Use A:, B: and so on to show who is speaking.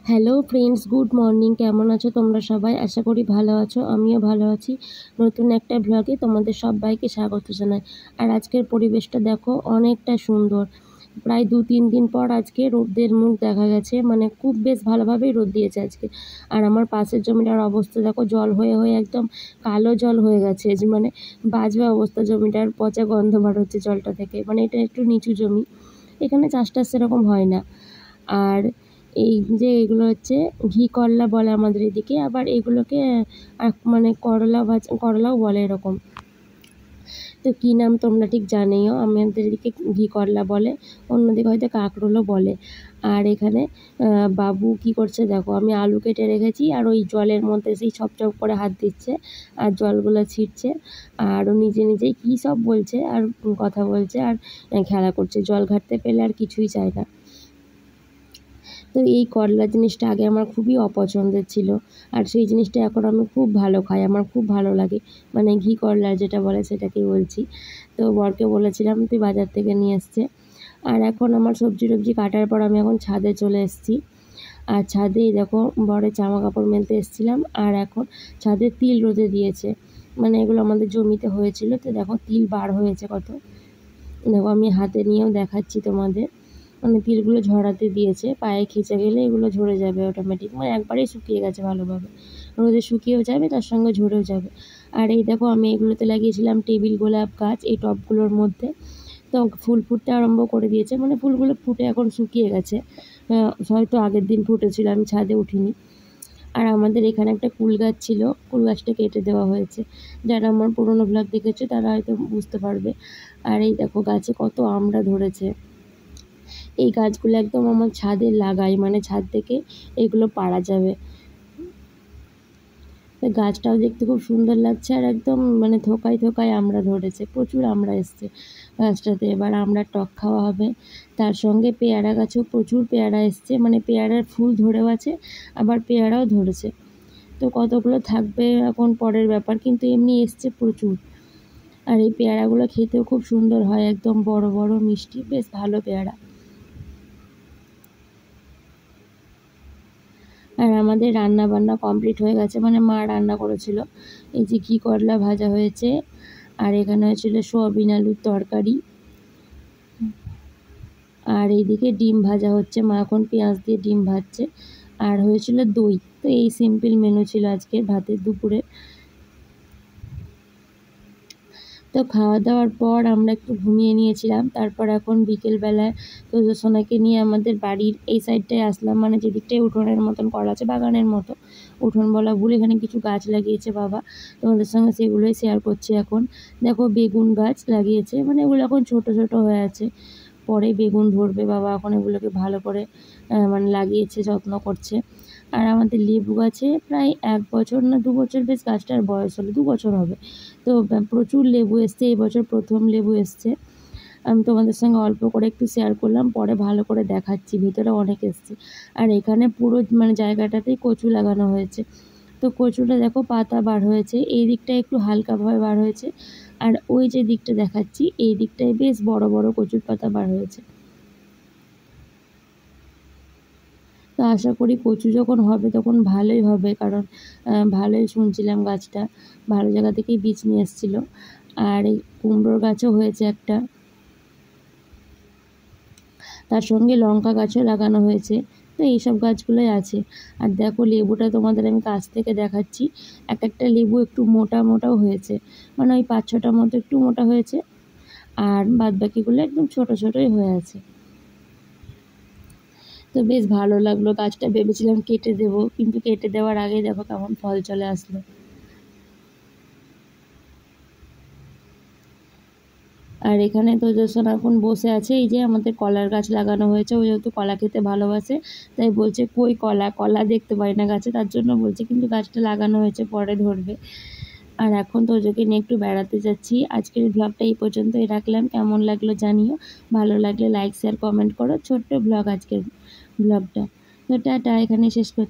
A: Hello friends, good morning. কেমন আছো তোমরা সবাই? আশা করি ভালো আছো, আমিও ভালো আছি। নতুন একটা ব্লগে তোমাদের সবাইকে স্বাগত জানাই। আর আজকের পরিবেশটা দেখো, অনেকটা সুন্দর। প্রায় 2-3 দিন পর আজকে রোদের মুখ দেখা গেছে, মানে খুব বেশ ভালোভাবেই রোদ দিয়েছে আজকে। আর আমার পাশের জমিটার অবস্থা দেখো, জল হয়ে হয়ে একদম কালো জল হয়ে গেছে, যে মানে বাজবে অবস্থা। জমিটার পচা গন্ধ বার হচ্ছে জলটা থেকে, মানে এটা একটু নিচু জমি, এখানে চাষটা সেরকম হয় না। আর এই যে এগুলো হচ্ছে ঘি করলা বলে আমাদের এদিকে, আবার এগুলোকে মানে করলাও বলে এরকম। তো কী নাম তোমরা ঠিক জানিও, আমাদের এদিকে ঘি করলা বলে, অন্যদিকে হয়তো কাঁকরোলও বলে। আর এখানে বাবু কি করছে দেখো, আমি আলু কেটে রেখেছি আর ওই জলের মধ্যে সেই ছপ করে হাত দিচ্ছে আর জলগুলো ছিটছে, আর ও নিজে নিজেই কী সব বলছে আর কথা বলছে আর খেলা করছে। জল ঘাটতে পেলে আর কিছুই চায় না। তো এই করলা জিনিসটা আগে আমার খুবই অপছন্দের ছিল, আর সেই জিনিসটা এখন আমি খুব ভালো খাই, আমার খুব ভালো লাগে। মানে ঘি করলা যেটা বলে সেটাকেই বলছি। তো বরকে বলেছিলাম তুই বাজার থেকে নিয়ে এসছে। আর এখন আমার সবজি টবজি কাটার পর আমি এখন ছাদে চলে এসেছি। আর ছাদেই দেখো বরের জামা কাপড় মেলতে এসেছিলাম, আর এখন ছাদে তিল রোদে দিয়েছে। মানে এগুলো আমাদের জমিতে হয়েছিল, তো দেখো তিল বার হয়েছে কত। দেখো আমি হাতে নিয়েও দেখাচ্ছি তোমাদের। মানে তিলগুলো ঝরাতে দিয়েছে, পায়ে খিঁচে গেলে এগুলো ঝরে যাবে অটোমেটিক, মানে একবারেই শুকিয়ে গেছে ভালোভাবে, রোদে শুকিয়েও যাবে তার সঙ্গে ঝরেও যাবে। আর এই দেখো আমি এগুলোতে লাগিয়েছিলাম টেবিল গোলাপ গাছ এই টবগুলোর মধ্যে। তো ফুল ফুটতে আরম্ভ করে দিয়েছে, মানে ফুলগুলো ফুটে এখন শুকিয়ে গেছে, হয়তো আগের দিন ফুটেছিল, আমি ছাদে উঠিনি। আর আমাদের এখানে একটা কুল গাছ ছিল, কুল গাছটা কেটে দেওয়া হয়েছে। যারা আমার পুরোনো ব্লগ দেখেছে তারা হয়তো বুঝতে পারবে। আর এই দেখো গাছে কত আমড়া ধরেছে। এই গাছগুলো একদম আমার ছাদে লাগাই, মানে ছাদ থেকে এগুলো পাড়া যাবে। গাছটাও দেখতে খুব সুন্দর লাগছে, আর একদম মানে থোকায় থোকায় আমড়া ধরেছে, প্রচুর আমড়া এসছে গাছটাতে। এবার আমড়ার টক খাওয়া হবে। তার সঙ্গে পেয়ারা গাছেও প্রচুর পেয়ারা এসছে, মানে পেয়ারার ফুল ধরেও আছে, আবার পেয়ারাও ধরেছে। তো কতগুলো থাকবে এখন পরের ব্যাপার, কিন্তু এমনি এসছে প্রচুর। আর এই পেয়ারাগুলো খেতেও খুব সুন্দর হয়, একদম বড় বড় মিষ্টি, বেশ ভালো পেয়ারা। আর আমাদের রান্না বান্না কমপ্লিট হয়ে গেছে, মানে মা রান্না করেছিল। এই যে ঘি করলা ভাজা হয়েছে, আর এখানে হয়েছিল সোয়াবিন আলুর তরকারি, আর এইদিকে ডিম ভাজা হচ্ছে, মা এখন পেঁয়াজ দিয়ে ডিম ভাজছে। আর হয়েছিল দই। তো এই সিম্পল মেনু ছিল আজকে ভাতের দুপুরে। তো খাওয়া দাওয়ার পর আমরা একটু ঘুমিয়ে নিয়েছিলাম। তারপর এখন বিকেলবেলায় সোনাকে নিয়ে আমাদের বাড়ির এই সাইডটায় আসলাম, মানে যেদিকটায় উঠোনের মতন করা আছে, বাগানের মতো। উঠোন বলা ভুল, এখানে কিছু গাছ লাগিয়েছে বাবা, তোমাদের সঙ্গে সেগুলোই শেয়ার করছি। এখন দেখো বেগুন গাছ লাগিয়েছে, মানে এগুলো এখন ছোট ছোট হয়ে আছে, পরে বেগুন ধরবে। বাবা এখন এগুলোকে ভালো করে মানে লাগিয়েছে, যত্ন করছে। আর আমাদের লেবু গাছে প্রায় 1 বছর না 2 বছর, বেশ গাছটার বয়স হলো 2 বছর হবে। তো প্রচুর লেবু এসছে, এই বছর প্রথম লেবু এসছে। আমি তোমাদের সঙ্গে অল্প করে একটু শেয়ার করলাম, পরে ভালো করে দেখাচ্ছি, ভিতরে অনেক এসছে। আর এখানে পুরো মানে জায়গাটাতেই কচু লাগানো হয়েছে। তো কচুটা দেখো পাতা বার হয়েছে, এই দিকটা একটু হালকাভাবে বার হয়েছে, আর ওই যে দিকটা দেখাচ্ছি এই দিকটায় বেশ বড় বড় কচুর পাতা বার হয়েছে। তো আশা করি কচু যখন হবে তখন ভালোই হবে, কারণ ভালোই শুনছিলাম গাছটা ভালো জায়গা থেকেই বীজ নিয়ে এসেছিলো। আর এই কুমড়োর গাছও হয়েছে একটা, তার সঙ্গে লঙ্কা গাছও লাগানো হয়েছে। তো এইসব গাছগুলোই আছে। আর দেখো লেবুটা তোমাদের আমি কাছ থেকে দেখাচ্ছি, এক একটা লেবু একটু মোটা মোটাও হয়েছে, মানে ওই 5-6টা মতো একটু মোটা হয়েছে, আর বাদবাকিগুলো একদম ছোট ছোটোই হয়ে আছে। তো বেশ ভালো লাগলো গাছটা, ভেবেছিলাম কেটে দেবো, কিন্তু কেটে দেওয়ার আগে দেখো কেমন ফল চলে আসলো। আর এখানে তো জ্যোৎস্না এখন বসে আছে, এই যে আমাদের কলার গাছ লাগানো হয়েছে, ও যেহেতু কলা খেতে ভালোবাসে, তাই বলছে কই কলা, কলা দেখতে পাই না গাছে, তার জন্য বলছে, কিন্তু গাছটা লাগানো হয়েছে, পরে ধরবে। আর এখন তো ওদেরকে নিয়ে একটু বেড়াতে যাচ্ছি। আজকের ব্লগটা এই পর্যন্তই রাখলাম, কেমন লাগলো জানিও, ভালো লাগলে লাইক শেয়ার কমেন্ট করো। ছোট্ট ব্লগ আজকের ব্লগটা। তো টাটা, এখানে শেষ করছি।